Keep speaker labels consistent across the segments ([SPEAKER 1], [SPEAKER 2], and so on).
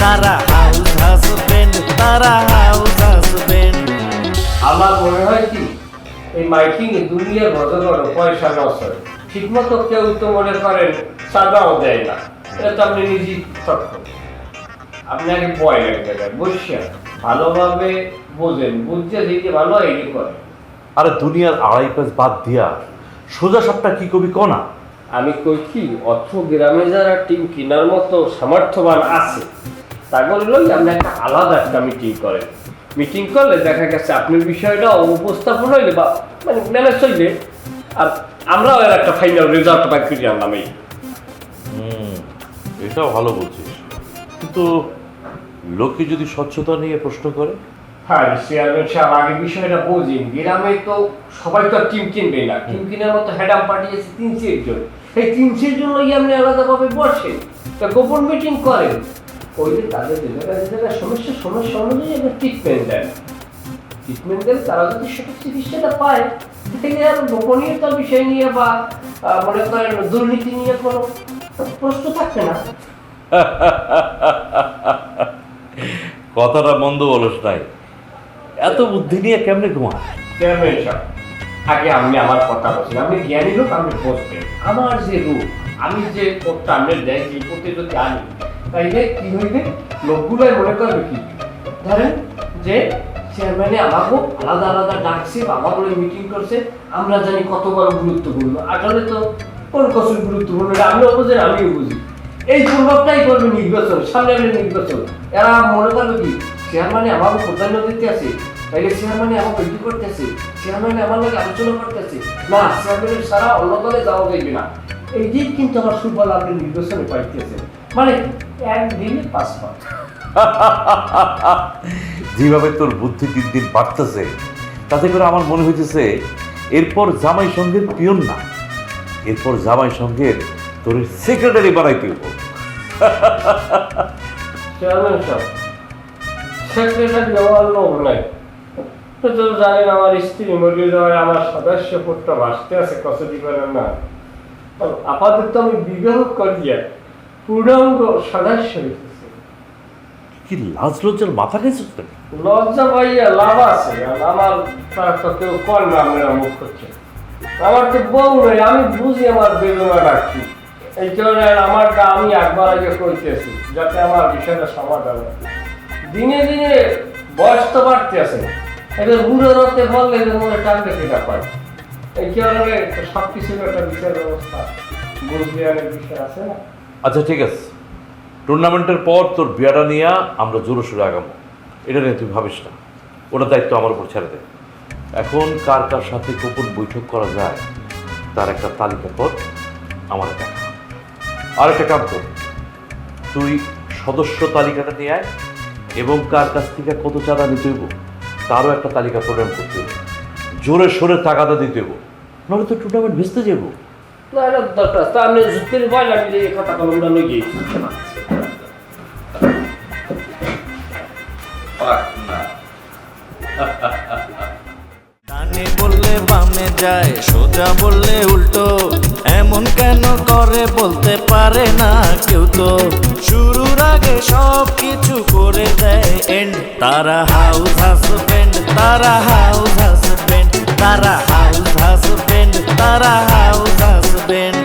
[SPEAKER 1] তারা house husband, তারা house husband.
[SPEAKER 2] আমার মনে হয় কি এই মাইকিং এ দুনিয়ার ভদ্রগণ পয়সা লস হয়, ঠিক মতো কেউ তো মনে করেন চাঁদাও দেয় না। এটা তো আপনি নিজেই তথ্য। আপনি আগে বয় এক জায়গায় বসিয়া ভালোভাবে বোঝেন, বুঝছে যে ভালো এই করে।
[SPEAKER 3] আরে দুনিয়ার আড়াই পেজ বাদ দিয়া সোজা সাপটা কি কবি কনা?
[SPEAKER 2] আমি কই কি অর্থ গ্রামে যারা টিম কেনার মতো সামর্থ্যবান আছে তাগুলো লই আপনি একটা আলাদা একটা মিটিং করেন। মিটিং করলে দেখা গেছে আপনার বিষয়টা উপস্থাপন হইলে বা মানে ম্যানেজ হইলে, আর আমরাও এর একটা ফাইনাল রেজাল্ট পাই করে আনলাম। এই
[SPEAKER 3] এটাও ভালো বলছিস, কিন্তু লোকে যদি স্বচ্ছতা নিয়ে প্রশ্ন করে?
[SPEAKER 2] হ্যাঁ, চেয়ারম্যান সাহেব আগে বিষয়টা বোঝেন, গ্রামে তো সবাই তো টিম কিনবে না। টিম কেনার মতো হেডাম পাঠিয়েছে 300 জন। এই 300 জন লই আপনি আলাদাভাবে বসেন, তা গোপন মিটিং করেন, ওইলে তাদের যে সমস্যা অনুযায়ী একটা ট্রিটমেন্ট দেন। ট্রিটমেন্ট দেন, তারা যদি সঠিক চিকিৎসাটা পায় তাহলে আর গোপনীয়তার বিষয় নিয়ে বা মনে করেন দুর্নীতি নিয়ে কোনো প্রশ্ন থাকবে না।
[SPEAKER 3] কথাটা মন্দ বলস নাই, এত বুদ্ধি নিয়ে কেমনে ঘুমাস?
[SPEAKER 2] চেয়ারম্যান সাহেব, আগে আপনি আমার কথা বলছেন, আপনি জ্ঞানী লোক, আপনি বসবেন। আমার যে রূপ, আমি যে পথটা আপনার দেয় যে পথে যদি আনি, তাইলে কি হইবে? লোকগুলোই মনে করবে কি, ধরেন যে চেয়ারম্যানে আমাকে আলাদা আলাদা ডাকছে, আমাগুলো মিটিং করছে, আমরা জানি কত বড় গুরুত্বপূর্ণ। আসলে তো কোন কসুর গুরুত্বপূর্ণ আপনিও বুঝেন, আমিও বুঝি। এই প্রভাবটাই করবে নির্বাচন, সামনে নির্বাচন। এরা মনে করবে কি চেয়ারম্যানে আমাকে প্রাধান্য দিতে আছে, তাইলে চেয়ারম্যানে আমাকে কি করতেছে, চেয়ারম্যানে আমার লোক আলোচনা করতেছে না, চেয়ারম্যানের সারা অন্য দলে যাওয়া যাইবে না। এই দিক কিন্তু আমার সুফল আপনি নির্বাচনে পাইতেছেন, মানে একদিনে 5 পাঁচ।
[SPEAKER 3] যেভাবে তোর বুদ্ধি দিন দিন বাড়তেছে, তাতে করে আমার মনে হইতেছে এরপর জামাই সঙ্গের পিয়ন না, এরপর জামাই সঙ্গের তোর সেক্রেটারি বানাইতে হইব।
[SPEAKER 2] চেয়ারম্যান সাহেব, সেক্রেটারি আমার লোক নাই। তো জানেন আমার স্ত্রী মরে যাওয়ায় আমার সদস্য পুত্র ভাসতে আছে, কসুটি করেন না। আপাতত আমি বিবাহ করিয়া পূর্ণাঙ্গ সদস্য হইতেছি।
[SPEAKER 3] কি লাজ লজ্জার মাথা গেছে?
[SPEAKER 2] লজ্জা পাইয়া লাভ আছে, আর আমার তার তো কেউ কর না, আপনারা মুখ করছে। আমার তো বউ নেই, আমি বুঝি আমার বেদনা রাখি। এই কারণে আমারটা আমি একবার আগে কইতেছি, যাতে আমার বিষয়টা সমাধান হয়। দিনে দিনে বয়স তো বাড়তে আছে, এবার বুড়ো রক্তে বললে এদের মনে টানতে কেটা পায়। এই কারণে সব কিছুর একটা বিচার ব্যবস্থা বুঝবে, অনেক বিষয় আছে না।
[SPEAKER 3] আচ্ছা ঠিক আছে, টুর্নামেন্টের পর তোর বিয়াটা নিয়ে আমরা জোরে সোরে আগামো, এটা নিয়ে তুই ভাবিস না, ওটার দায়িত্ব আমার উপর ছেড়ে দে। এখন কার কার সাথে গোপন বৈঠক করা যায় তার একটা তালিকা কর, আমার দেখা। আর একটা কাম কর, তুই সদস্য তালিকাটা নিয়ে আয় এবং কার কাছ থেকে কত চাঁদা নিতে হইব তারও একটা তালিকা প্রদান করতে হইব। জোরে সোরে টাকাটা দিতে হইব, নাহলে তো টুর্নামেন্ট ভেস্তে যাব।
[SPEAKER 2] না এটা দরকার, তা আপনি যুক্তির ভয় লাগে যে এই কথা কলমটা লই গিয়ে
[SPEAKER 1] ডানে বললে বামে যায়, সোজা বললে উল্টো, এমন কেন করে বলতে পারে না কেউ তো। শুরুর আগে সব কিছু করে দেয় এন্ড, তারা হাউস হাজবেন্ড, তারা হাউস হাজবেন্ড, তারা হাউস হাজবেন্ড, তারা হাউস হাজবেন্ড।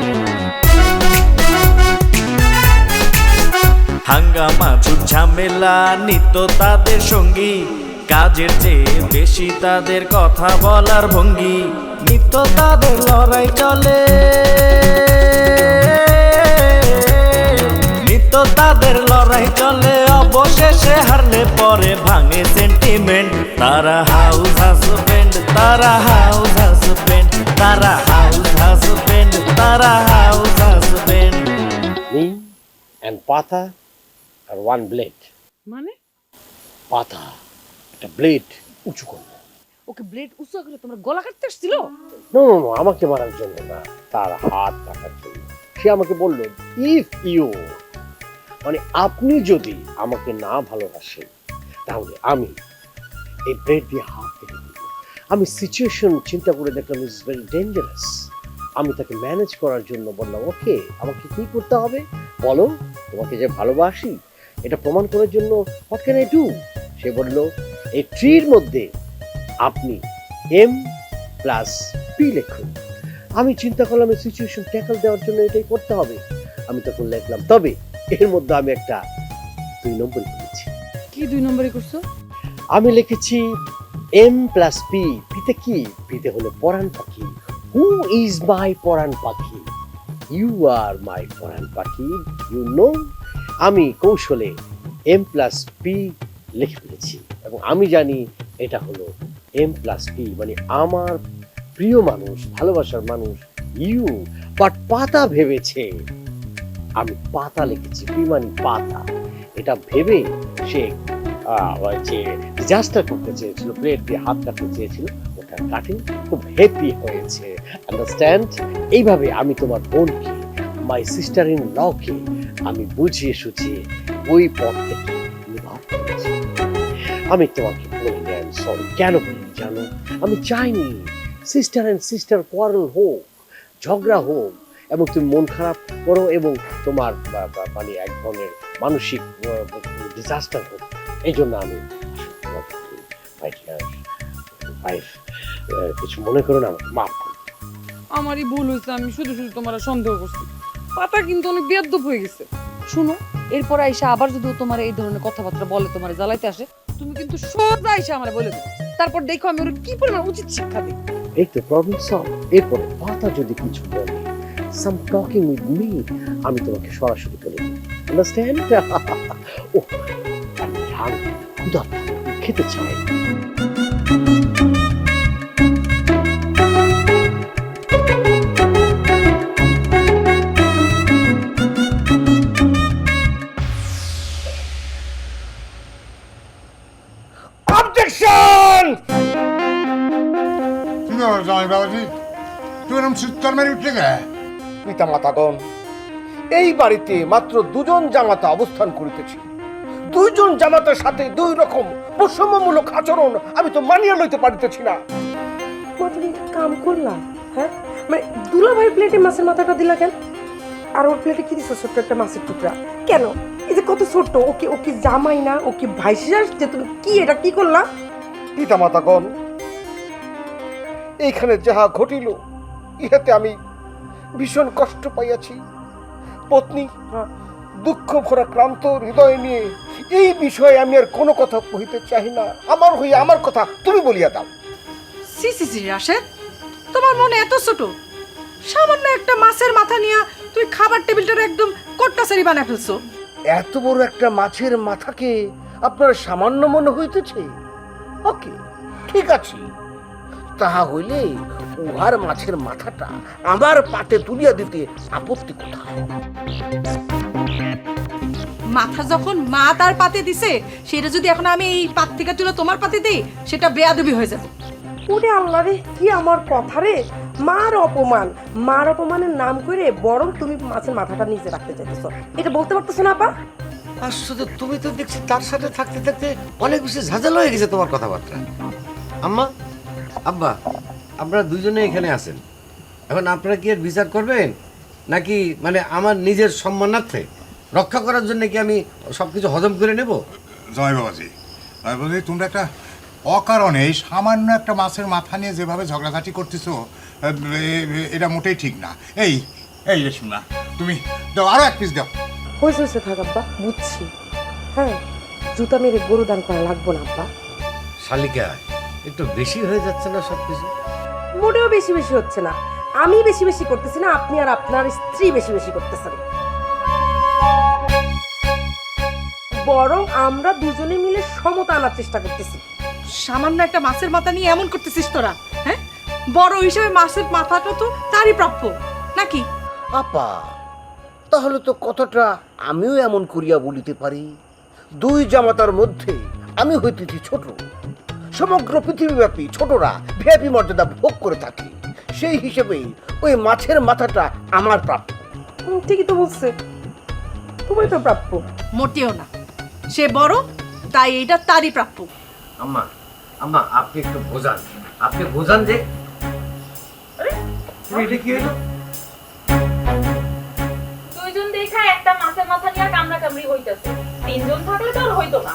[SPEAKER 1] হাঙ্গামা ঝুট ঝামেলা নিত্য তাদের সঙ্গী, কাজের চেয়ে বেশি তাদের কথা বলার ভঙ্গি, নিত্য তাদের লড়াই চলে, নিত্য তাদের লড়াই চলে, অবশেষে হারলে পরে ভাঙে সেন্টিমেন্ট। তারা হাউস হাজবেন্ড, তারা হাউস হাজবেন্ড, তারা হাউস হাজবেন্ড, তারা house husband.
[SPEAKER 4] Me and Patha are one blade.
[SPEAKER 5] মানে
[SPEAKER 4] Patha, একটা ব্লেড উঁচু করলো।
[SPEAKER 5] ওকে ব্লেড উঁচু করে তোমরা গলা কাটতে আসছিল?
[SPEAKER 4] নো আমাকে মারার জন্য না, তার হাত কাটার জন্য। সে আমাকে বলল, ইফ ইউ, মানে আপনি যদি আমাকে না ভালোবাসেন তাহলে আমি এই ব্লেড দিয়ে হাত কেটে দিব। আমি সিচুয়েশন চিন্তা করে দেখলাম ইজ ভেরি ডেঞ্জারাস। আমি তাকে ম্যানেজ করার জন্য বললাম, ওকে আমাকে কি করতে হবে বলো, তোমাকে যে ভালোবাসি এটা প্রমাণ করার জন্য হোয়াট ক্যান আই ডু? সে বলল এই ট্রির মধ্যে আপনি M+P লিখুন। আমি চিন্তা করলাম এই সিচুয়েশন ট্যাকল দেওয়ার জন্য এটাই করতে হবে। আমি তখন লিখলাম, তবে এর মধ্যে আমি একটা 2 নম্বর করেছি।
[SPEAKER 5] কি 2 নম্বরে করছো?
[SPEAKER 4] আমি লিখেছি M+P। পিতে কি? পিতে হলো পরাণ পাখি। হু ইজ মাই পরাণ পাখি? ইউ আর মাই পরাণ পাখি, ইউ নো। আমি কৌশলে M+P লিখে ফেলেছি এবং আমি জানি এটা হলো M+P, মানে আমার প্রিয় মানুষ, ভালোবাসার মানুষ ইউ। বাট পাতা ভেবেছে আমি পাতা লিখেছি, পি মানে পাতা। এটা ভেবে সে যে ডিজাস্টার করতে চেয়েছিল, ব্লেড দিয়ে হাত কাটতে চেয়েছিল, ওটা কাটে খুব হ্যাপি হয়েছে। আন্ডারস্ট্যান্ড? এইভাবে আমি তোমার বোনকে, মাই সিস্টার ইন লকে আমি বুঝিয়ে সুঝিয়ে ওই পথ থেকে নির্ভর করেছি। আমি তোমাকে বলিনি আই এম সরি। কেন বলি জানো? আমি চাইনি সিস্টার অ্যান্ড সিস্টার কোয়ারেল হোক, ঝগড়া হোক এবং তুমি মন খারাপ করো এবং তোমার মানে এক ধরনের মানসিক ডিজাস্টার হোক। এই জন্য আমি কিছু মনে করো না, আমাকে মাফ করো।
[SPEAKER 5] আমারই ভুল হয়েছে, আমি শুধু শুধু তোমার সন্দেহ করছি। পাতা কিন্তু অনেক বেয়াদব হয়ে গেছে। শুনো, এরপর আইসা আবার যদি ও তোমার এই ধরনের কথাবার্তা বলে, তোমার জ্বালাইতে আসে, তুমি কিন্তু সোজা আইসা আমার বলে দিও। তারপর দেখো আমি ওর কি পরিমাণ উচিত শিক্ষা দিই।
[SPEAKER 4] এই তো প্রবলেম সলভ। এরপরে পাতা যদি কিছু বলে, সাম টকিং উইথ মি, আমি তোমাকে সরাসরি বলে দিই। আন্ডারস্ট্যান্ড? ও আমি ক্ষুধা খেতে চাই। অবজেকশন!
[SPEAKER 6] কি ব্যাপার জামাই বাবাজি, তুই এরকম চিৎকার মেরে উঠলে গে?
[SPEAKER 4] পিতা মাতাগণ, এই বাড়িতে মাত্র 2 জন জামাতা অবস্থান করিতেছি। 2 জন জামাতার সাথে 2 রকম বৈষম্যমূলক আচরণ আমি তো মানিয়ে লইতে পারিতেছি না।
[SPEAKER 7] তুমি কাম করলা? হ্যাঁ, মানে দুলাভাই প্লেটে মাছের মাথাটা দিলা কেন? আর ওর প্লেটে কি দিছো? ছোট্ট একটা মাছের টুকরা কেন? এই যে কত ছোট্ট, ওকে ওকে জামাই না, ওকে ভাইসে আসছে, তুমি কি এটা কি করলা?
[SPEAKER 4] পিতা মাতাগণ, এইখানে যাহা ঘটিল ইহাতে আমি ভীষণ কষ্ট পাইয়াছি। পত্নী দুঃখ ভরা ক্লান্ত হৃদয় নিয়ে এই বিষয়ে আমি আর কোনো কথা কহিতে চাই না। আমার হইয়া আমার কথা তুমি বলিয়া দাও।
[SPEAKER 7] সি সি সি রাশেদ, তোমার মনে এত ছোট? সামান্য একটা মাছের মাথা নিয়ে তুই খাবার টেবিলটার একদম কোট্টাসারি বানায় ফেলছো।
[SPEAKER 4] এত বড় একটা মাছের মাথাকে আপনার সামান্য মনে হইতেছে? ওকে, ঠিক আছে, তাহা হইলে উহার মাছের মাথাটা আমার পাতে তুলিয়া দিতে আপত্তি কোথায়?
[SPEAKER 7] মাথা যখন মা তার পাতে দিছে, সেটা যদি এখন আমি এই পাত থেকে তুলে তোমার পাতে দেই, সেটা বেয়াদবি হয়ে যাবে। ওরে আল্লাহ রে, কি আমার কথা রে! মার অপমান, মার অপমানের নাম করে বরং তুমি মাছের মাথাটা নিচে রাখতে চাইতেছো, এটা বলতে পারতেছো না আপা?
[SPEAKER 8] আসলে তুমি তো দেখছি তার সাথে থাকতে থাকতে অনেক বেশি ঝাঁঝালো হয়ে গেছে তোমার কথাবার্তা। আম্মা, আব্বা, আপনারা দুজনে এখানে আছেন, এখন আপনারা কি এর বিচার করবেন নাকি মানে আমার নিজের সম্মানার্থে রক্ষা করার জন্য কি আমি সবকিছু হজম করে নেব?
[SPEAKER 6] জামাই বাবাজি, তোমরা একটা অকারণে সামান্য একটা মাছের মাথা নিয়ে যেভাবে ঝগড়াঝাটি করতেছো, এটা মোটেই ঠিক না। এই এই রেশমা, তুমি দাও, আরো 1 পিস দাও।
[SPEAKER 7] হয়েছে থাক আব্বা, বুঝছি। হ্যাঁ, জুতা মেরে গরু দান করা লাগবো না আব্বা।
[SPEAKER 8] শালিকা, একটু বেশি হয়ে যাচ্ছে না সবকিছু?
[SPEAKER 7] মোটেও বেশি বেশি হচ্ছে না। আমি বেশি বেশি করতেছি না, আপনি আর আপনার স্ত্রী বেশি বেশি করতেছেন। বরং আমরা দুজনে মিলে সমতা আনার চেষ্টা করতেছি। সামান্য একটা মাছের মাথা নিয়ে এমন করতেছিস তোরা? হ্যাঁ, বড় হিসেবে মাছের মাথাটা তো তারই প্রাপ্য নাকি?
[SPEAKER 4] আপা, তাহলে তো কথাটা আমিও এমন করিয়া বলিতে পারি। 2 জামাতার মধ্যে আমি হইতেছি ছোট। সমগ্র পৃথিবীব্যাপী ছোটরা ভিআইপি মর্যাদা ভোগ করে থাকে। সেই হিসেবে ওই মাছের মাথাটা আমার প্রাপ্য।
[SPEAKER 7] ঠিকই তো বলছে, তোমারই তো প্রাপ্য। মোটেও না, সে বড়, তাই এটা তারই প্রাপ্য।
[SPEAKER 8] আম্মা, আম্মা, আপনি একটু বোঝান, আপনি বোঝান যে এটা কি হলো?
[SPEAKER 9] দুইজন দেখা একটা মাছের মাথা নিয়ে কামড়া কামড়ি হইতাছে। তিনজন থাকলে তো আর হইতো না।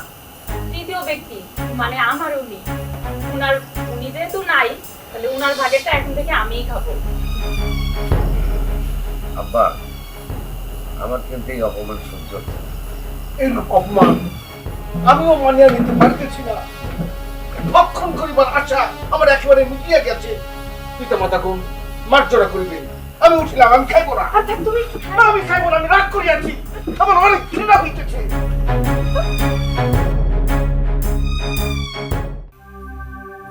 [SPEAKER 9] তৃতীয় ব্যক্তি মানে আমার উনি, উনি যেহেতু নাই তাহলে উনার ভাগেরটা এখন থেকে আমিই খাবো।
[SPEAKER 8] আব্বা আমার কিন্তু এই অপমান সহ্য হচ্ছে না।
[SPEAKER 4] এই অপমান আমিও মানিয়ে নিতে পারতেছি না। ভক্ষণ করিবার আশা আমার একেবারে মিটিয়ে গেছে। পিতা মাতা কোন মার্জনা করিবে, আমি উঠিলাম, আমি খাইবো না।
[SPEAKER 9] আর দেখ তুমি
[SPEAKER 4] না, আমি খাইবো না, আমি রাগ করিয়াছি, আমার অনেক ঘৃণা হইতেছে।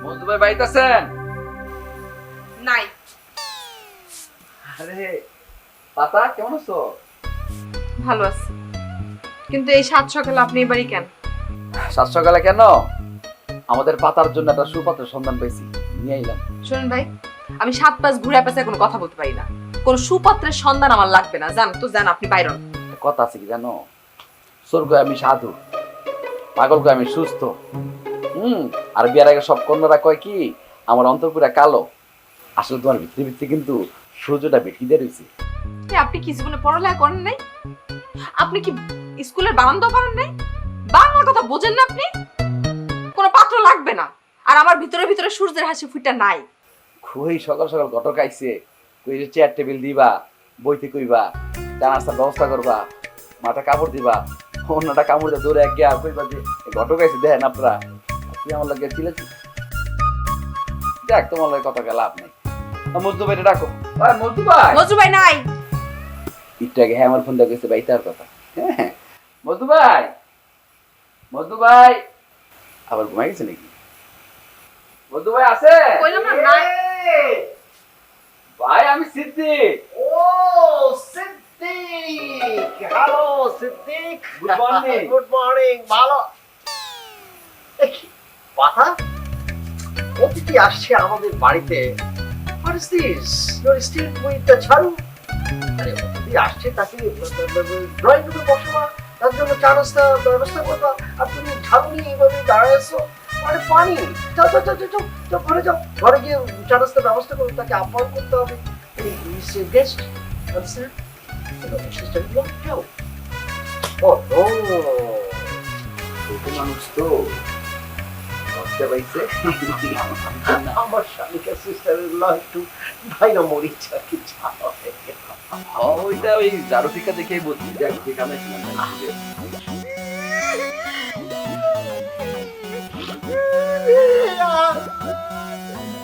[SPEAKER 10] মধু ভাই বাড়িতে আছেন?
[SPEAKER 7] নাই।
[SPEAKER 10] আরে পাতা কেমন আছো?
[SPEAKER 7] ভালো আছে, কিন্তু এই সাত সকালে আপনি এবারই কেন?
[SPEAKER 10] সাত সকালে কেন? আমাদের পাতার জন্য একটা সুপাত্রের সন্ধান পেয়েছি, নিয়ে এলাম।
[SPEAKER 7] শুনুন ভাই, আমি 7 ঘুরে পেছে কোনো কথা বলতে পারি না। কোন সুপাত্রের সন্ধান আমার লাগবে না, জান তো জান, আপনি বাইরন।
[SPEAKER 10] একটা কথা আছে কি জানো, স্বর্গ আমি সাধু, পাগল কয় আমি সুস্থ। আর বিয়ার আগে সব কন্যারা কয় কি আমার অন্তরপুরা কালো, আসলে তোমার ভিতরে ভিতরে কিন্তু সূর্যটা বেশি দিয়ে রয়েছে।
[SPEAKER 7] আপনি কি জীবনে পড়ালেখা করেন নাই? আপনি কি স্কুলের বারান্দাও পারেন নাই? বাংলা কথা বোঝেন না আপনি? কোনো পাত্র লাগবে না, আর আমার ভিতরে ভিতরে সূর্যের হাসি ফুটা নাই।
[SPEAKER 10] খুবই সকাল সকাল ঘটক আইছে, কই যে চেয়ার টেবিল দিবা, বইতে কইবা, চা নাস্তার ব্যবস্থা করবা, মাথা কাপড় দিবা, অন্যটা কামড় দিয়ে দৌড়ে গিয়া কইবা যে ঘটক আইছে দেখেন আপনারা, তুই আমার লাগে চিলেছি। দেখ তোমার লাগে কথা লাভ নেই। মজদু ভাই ডাকো। ভাই মজদু ভাই।
[SPEAKER 7] মজু ভাই নাই।
[SPEAKER 10] একটু আগে হ্যাঁ আমার ফোন দিয়ে গেছে ভাই তার কথা। হ্যাঁ মজদু ভাই, মজদু ভাই আবার ঘুমাই গেছে নাকি? মজদু ভাই আছে?
[SPEAKER 7] কইলাম না নাই।
[SPEAKER 10] ভাই আমি সিদ্দিক।
[SPEAKER 4] ও Siddique, hello Siddique,
[SPEAKER 10] good morning.
[SPEAKER 4] Good morning. ভালো কথা, অতিথি আসছে আমাদের বাড়িতে। What is this? You're still with the ঝাড়ু? আরে অতিথি আসছে, তাকে ড্রয়িং রুমে বসাবা, তার জন্য চা নাস্তা ব্যবস্থা করবা, আর তুমি ঝাড়ু নিয়ে এইভাবে দাঁড়ায় আছো। মানে ফানি। যাও যাও যাও যাও যাও, ঘরে যাও, ঘরে গিয়ে চা নাস্তার ব্যবস্থা করো, তাকে আপ্যায়ন করতে হবে। গেস্ট যাও। ও নো,
[SPEAKER 10] মানুষ তো বুঝতে পাইছে।
[SPEAKER 4] আমার স্বামীকে সিস্টার-ইন-ল একটু ভাইরা মরিচা কি ছাড়া
[SPEAKER 10] ওইটা ওই জারু ফিকা দেখেই বলছি, দেখ যেখানে ছিলাম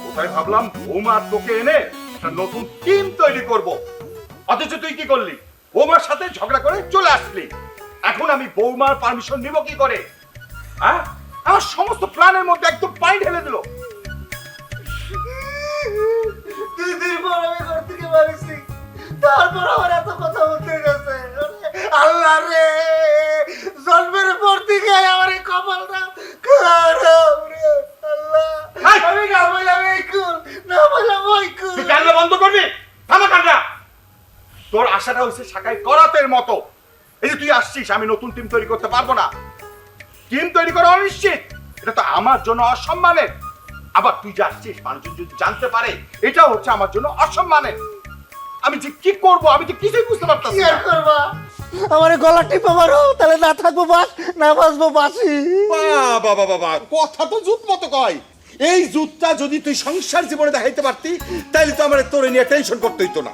[SPEAKER 6] কোথায় ভাবলাম বৌমা তোকে এনে একটা নতুন টিম তৈরি করব, অথচ তুই কি করলি? বৌমার সাথে ঝগড়া করে চলে আসলি। এখন আমি বৌমার পারমিশন নিব কি করে? হ্যাঁ, আমার সমস্ত প্ল্যানের মধ্যে একদম পানি ঢেলে দিল।
[SPEAKER 4] 2 দিন পর আমি ঘর থেকে বাড়িছি, তারপর আমার এত কথা বলতে গেছে। আল্লাহ রে, জন্মের পর থেকে আমার এই কপালটা খারাপ রে আল্লাহ। আমি না বললাম এই কুল, না বললাম ওই কুল।
[SPEAKER 6] তুই কান্না বন্ধ করবি? থামা কান্না। তোর আশাটা হচ্ছে শাখায় করাতের মতো। এই যে তুই আসছিস, আমি নতুন টিম তৈরি করতে পারবো না। টিম তৈরি করা অনিশ্চিত, এটা তো আমার জন্য অসম্মানের। আবার তুই যে আসছিস, মানুষজন যদি জানতে পারে, এটাও হচ্ছে আমার জন্য অসম্মানের। আমি যে কি করব, আমি তো কিছুই বুঝতে পারতাম
[SPEAKER 4] কি
[SPEAKER 6] না।
[SPEAKER 4] আর করবা? আমার গলা টিপে মারো, তাহলে না থাকবো বাস, না বাঁচবো বাসি।
[SPEAKER 6] বাবা বাবা, কথা তো জুত মতো কয়। এই জুতটা যদি তুই সংসার জীবনে দেখাইতে পারতি, তাহলে তো আমার তোরে নিয়ে টেনশন করতে হইতো না।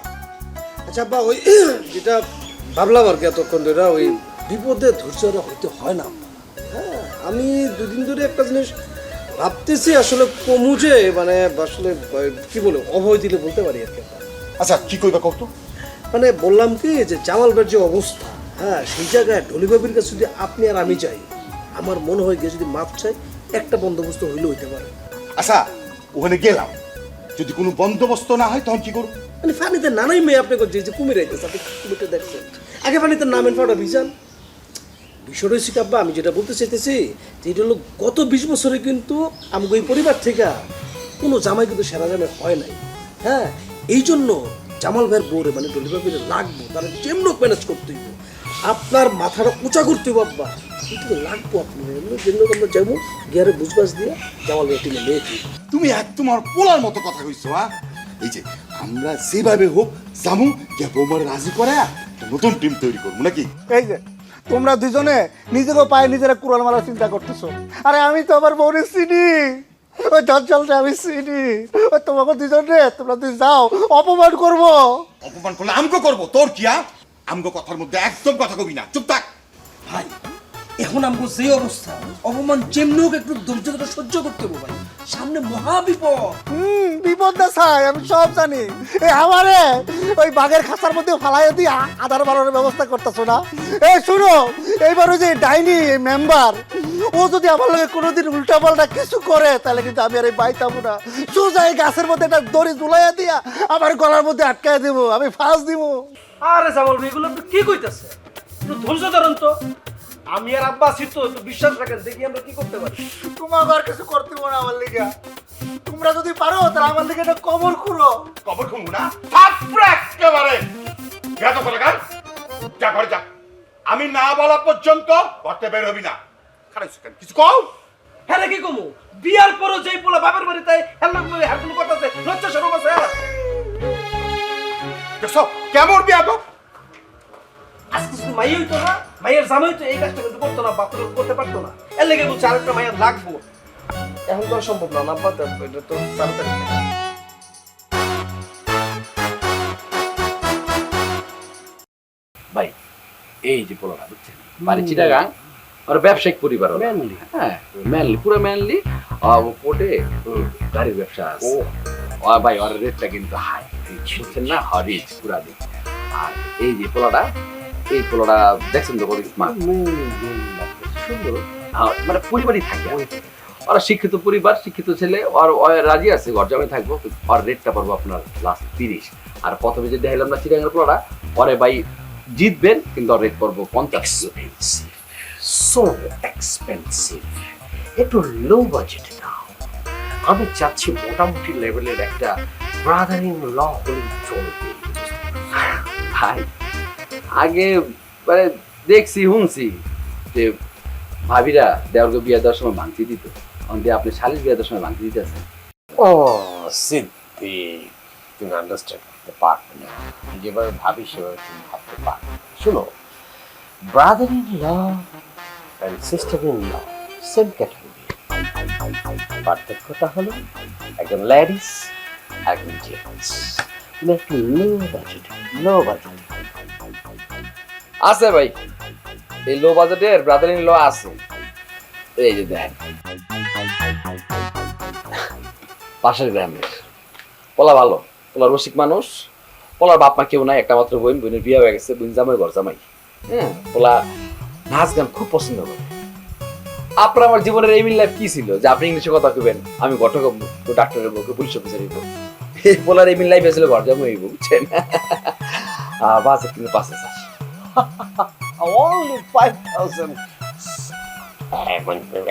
[SPEAKER 11] আচ্ছা আব্বা, ওই যেটা ভাবলাম আর কি এতক্ষণ ধরে, ওই বিপদে ধৈর্য হইতে হয় না। হ্যাঁ, আমি 2 দিন ধরে একটা জিনিস ভাবতেছি, আসলে কমুজে মানে আসলে কি বলে অভয় দিলে বলতে পারি আর কি।
[SPEAKER 6] আচ্ছা কি কইবা কত?
[SPEAKER 11] মানে বললাম কি যে জামাল ভাইয়ের যে অবস্থা, হ্যাঁ সেই জায়গায় ডলি বাবির কাছে যদি আপনি আর আমি যাই, আমার মনে হয় গিয়ে যদি মাপ চাই, একটা বন্দোবস্ত হইলে হইতে পারে।
[SPEAKER 6] আচ্ছা ওখানে গেলাম, যদি কোনো বন্দোবস্ত না হয় তখন কি করব?
[SPEAKER 11] মানে পানিতে নানাই মেয়ে আপনি যে কুমির আইতেছে, আপনি কুমিরটা দেখছেন, আগে পানিতে নামেন ফাটা ভিজান। বিষয়টা হচ্ছে কি আব্বা, আমি যেটা বলতে চাইতেছি যে এটা হলো গত 20 বছরে কিন্তু আমাকে এই পরিবার থেকে কোনো জামাই কিন্তু সেরা জামাই হয় নাই। হ্যাঁ, এই জন্য জামাল ভাইয়ের বউরে মানে ডলি বাবিরে লাগবো, তারা যেমন ম্যানেজ করতে হইব, আপনার মাথাটা উঁচা করতে হইব আব্বা, কিন্তু লাগবো আপনি যেমন আমরা যাবো গিয়ারে বুঝবাস দিয়ে জামাল ভাই টিমে নিয়ে
[SPEAKER 6] তুমি একদম আর পোলার মতো কথা কইছো। হ্যাঁ, এই যে আমরা যেভাবে হোক জামু গিয়া বৌমার রাজি করে একটা নতুন টিম তৈরি করবো নাকি?
[SPEAKER 4] এই যে
[SPEAKER 12] তোমরা দুজনে নিজেকে পায়ে নিজেরা কুড়াল মারার চিন্তা করতেছো। আরে আমি তো আমার বউরে চিনি, ওই চঞ্চলটা আমি চিনি। ওই তোমাকে দুজনে তোমরা দুই যাও, অপমান করবো।
[SPEAKER 6] অপমান করলে আমগো করবো, তোর কি? আমগো কথার মধ্যে একদম কথা কবি না, চুপ থাক।
[SPEAKER 11] ভাই এখন আমগো যে অবস্থা, অপমান যেমনি হোক একটু ধৈর্য ধরে সহ্য করতে হবে ভাই, সামনে মহা বিপদ।
[SPEAKER 12] বিপদ না চাই, আমি সব জানি। এই আমারে ওই বাঘের খাঁচার মধ্যে ফালাই দিয়ে আধার বাড়ানোর ব্যবস্থা করতেছো না? এই শুনো, এইবার ওই যে ডাইনি মেম্বার, ও যদি আমার লগে কোনোদিন উল্টা পাল্টা কিছু করে, তাহলে কিন্তু আমি আর এই বাইতাবো না। সোজা এই গাছের মধ্যে একটা দড়ি ঝুলাইয়া দিয়া আমার গলার মধ্যে আটকায় দেবো, আমি ফাঁস দিব।
[SPEAKER 11] আরে জামাল ভাই এগুলো আপনি কি কইতাছে? একটু ধৈর্য ধরেন তো, আমি আর আব্বা আছি তো, একটু বিশ্বাস রাখেন, দেখি আমরা কি করতে পারি।
[SPEAKER 12] তোমাকে আর কিছু করতে পারো না আমার লিগা। তোমরা যদি পারো তাহলে আমার লিগে একটা কবর খুঁড়ো।
[SPEAKER 6] কবর খুঁড়বো না? থাপড়ে একেবারে যা তো করে, যা ঘরে যা। আমি না বলা পর্যন্ত ঘরতে বের হবি না। খারাপ কিছু কও।
[SPEAKER 11] হ্যাঁ কি কমু, বিয়ার পরও যেই পোলা বাপের বাড়িতে হ্যান্ডেল করতেছে, লজ্জা শরম আছে?
[SPEAKER 6] দেখছো কেমন বিয়া তো?
[SPEAKER 11] আজকে শুধু মাই হইতো না, মাইয়ের জামাই তো এই কাজটা কিন্তু করতো না, বাপ করতে পারতো না। এর লেগে বলছে আরেকটা মাইয়ার লাগবো। এখন তো আর সম্ভব না, আব্বা তো এটা তো তাড়াতাড়ি।
[SPEAKER 10] ভাই এই যে পোলাটা বুঝছেন, বাড়ি চিটাগাং, ওর ব্যবসায়িক পরিবার ওরা। হ্যাঁ ম্যানলি, পুরো ম্যানলি। কোর্টে গাড়ির ব্যবসা আছে। ভাই ওর রেটটা কিন্তু হাই, বুঝছেন না? হরিজ পুরা দিক। আর এই যে পোলাটা, এই পোলাটা দেখছেন তো কত স্মার্ট, সুন্দর। মানে পরিবারই থাকে, ওরা শিক্ষিত পরিবার, শিক্ষিত ছেলে। আর রাজি আছে ঘর জামাই থাকবো। আর রেটটা পড়বো আপনার লাস্ট 30। আর প্রথমে যে দেখাইলাম না চিটাগাংয়ের পোলাটা, পরে ভাই জিতবেন কিন্তু রেট পড়বো 50।
[SPEAKER 4] সো এক্সপেন্সিভ, একটু লো বাজেট নাও। আমি চাচ্ছি মোটামুটি লেভেলের একটা ব্রাদার ইন ল হলে চলবে।
[SPEAKER 10] ভাই আগে মানে দেখছি শুনছি যে ভাবিরা দেওয়ারকে বিয়ে দেওয়ার সময় ভাঙতি দিত, দিয়ে আপনি শালির বিয়ে দেওয়ার সময় ভাঙতি দিতেছেন।
[SPEAKER 4] ও সিদ্ধি, তুমি আন্ডারস্ট্যান্ড করতে পারবে না। যেভাবে ভাবি সেভাবে তুমি ভাবতে পারবে। শোনো, brother in law and sister in law same category. পার্থক্যটা হলো একজন লেডিস, একজন জেন্টস। তুমি একটু লো বাজেট।
[SPEAKER 10] আছে ভাই, এই লো বাজেটের ব্রাদার ইন ল আছে। এই যে দেন, পাশের গ্রামের পোলা ভালো, পোলার রসিক মানুষ। পোলার বাপ মা কেউ নাই, একটা মাত্র বোন, বোনের বিয়ে হয়ে গেছে, বোন জামাই ঘর জামাই। হ্যাঁ, পোলা নাচ গান খুব পছন্দ করে। আপনার আমার জীবনের এই লাইফ কি ছিল যে আপনি ইংলিশে কথা কইবেন, আমি ঘটক হবো, ডাক্তারের বউকে পুলিশ অফিসার হইব। এই পোলার এই লাইফ ছিল ঘর জামাই হইব, বুঝছেন? বাজেট কিন্তু 5,000।
[SPEAKER 4] Only 5,000.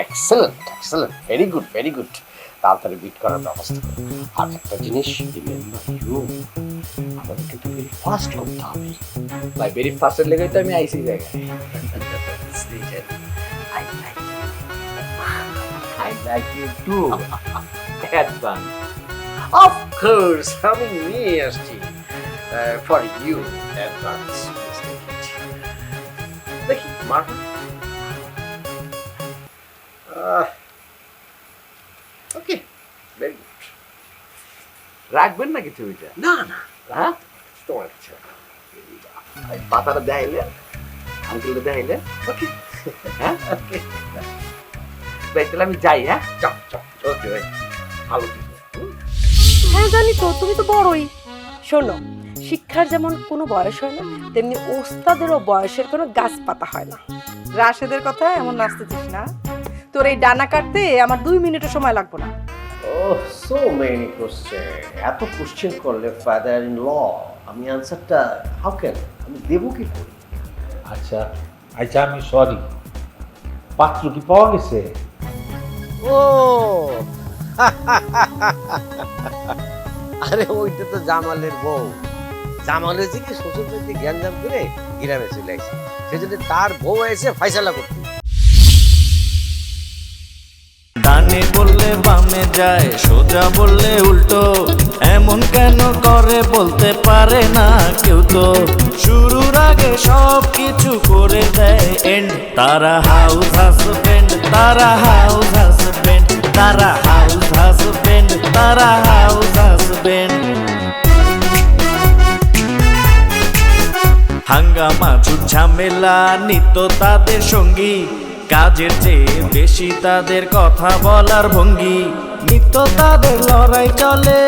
[SPEAKER 4] Excellent, excellent, very good, very good. তাড়াতাড়ি বিট করার ব্যবস্থা করো। আর একটা জিনিস, রিমেম্বার ইউ, আমাদের কিন্তু ভেরি ফাস্ট করতে হবে।
[SPEAKER 10] ভাই ভেরি ফাস্টের লেগে তো আমি আইসি জায়গায়।
[SPEAKER 4] I like you too. Advance. Of course, আমি নিয়ে আসছি for you. Advance. দেখি মার। ওকে, ভেরি গুড।
[SPEAKER 10] রাখবেন নাকি ছবিটা?
[SPEAKER 4] না না,
[SPEAKER 10] হ্যাঁ,
[SPEAKER 4] তোমার কাছে
[SPEAKER 10] পাতাটা দেখাইলে, আঙ্কেলটা দেখাইলে। ওকে, হ্যাঁ ওকে ভাই, তাহলে আমি যাই। হ্যাঁ
[SPEAKER 4] চাপ চাপ। ওকে ভাই, ভালো থেকো।
[SPEAKER 7] হ্যাঁ জানি তো, তুমি তো বড়ই। শোনো, শিক্ষার যেমন কোনো বয়স হয় না, তেমনি ওস্তাদেরও বয়সের কোনো গাছ পাতা হয় না। রাশেদের কথা এমন নাচতেছিস না, তোর এই ডানা কাটতে আমার 2 মিনিটও সময় লাগবে না।
[SPEAKER 4] Oh, so many questions. এত কোশ্চেন করলে ফাদার ইন ল, আমি আনসারটা হাউ ক্যান আমি দেবো কি করে?
[SPEAKER 13] আচ্ছা আচ্ছা, আমি সরি, পাত্র কি পাওয়া গেছে?
[SPEAKER 8] ও আরে ওইটা তো জামালের বউ। জামাল হয়েছে কি শ্বশুর বাড়িতে জ্ঞানজাম করে গ্রামে চলে আসে, সেজন্য তার বউ এসে ফয়সালা করতে।
[SPEAKER 1] ডানে বললে বামে যায়, সোজা বললে উল্টো, এমন কেন করে বলতে পারে না কেউ তো। শুরুর আগে সব কিছু করে দেয় এন্ড, তারা হাউস হাজবেন্ড, তারা হাউস হাজবেন্ড, তারা হাউস হাজবেন্ড, তারা হাউস হাজবেন্ড। হাঙ্গামা ঝুট ঝামেলা নিত্য তাদের সঙ্গী, কাজের চেয়ে বেশি তাদের কথা বলার ভঙ্গি, নিত্য তাদের লড়াই চলে।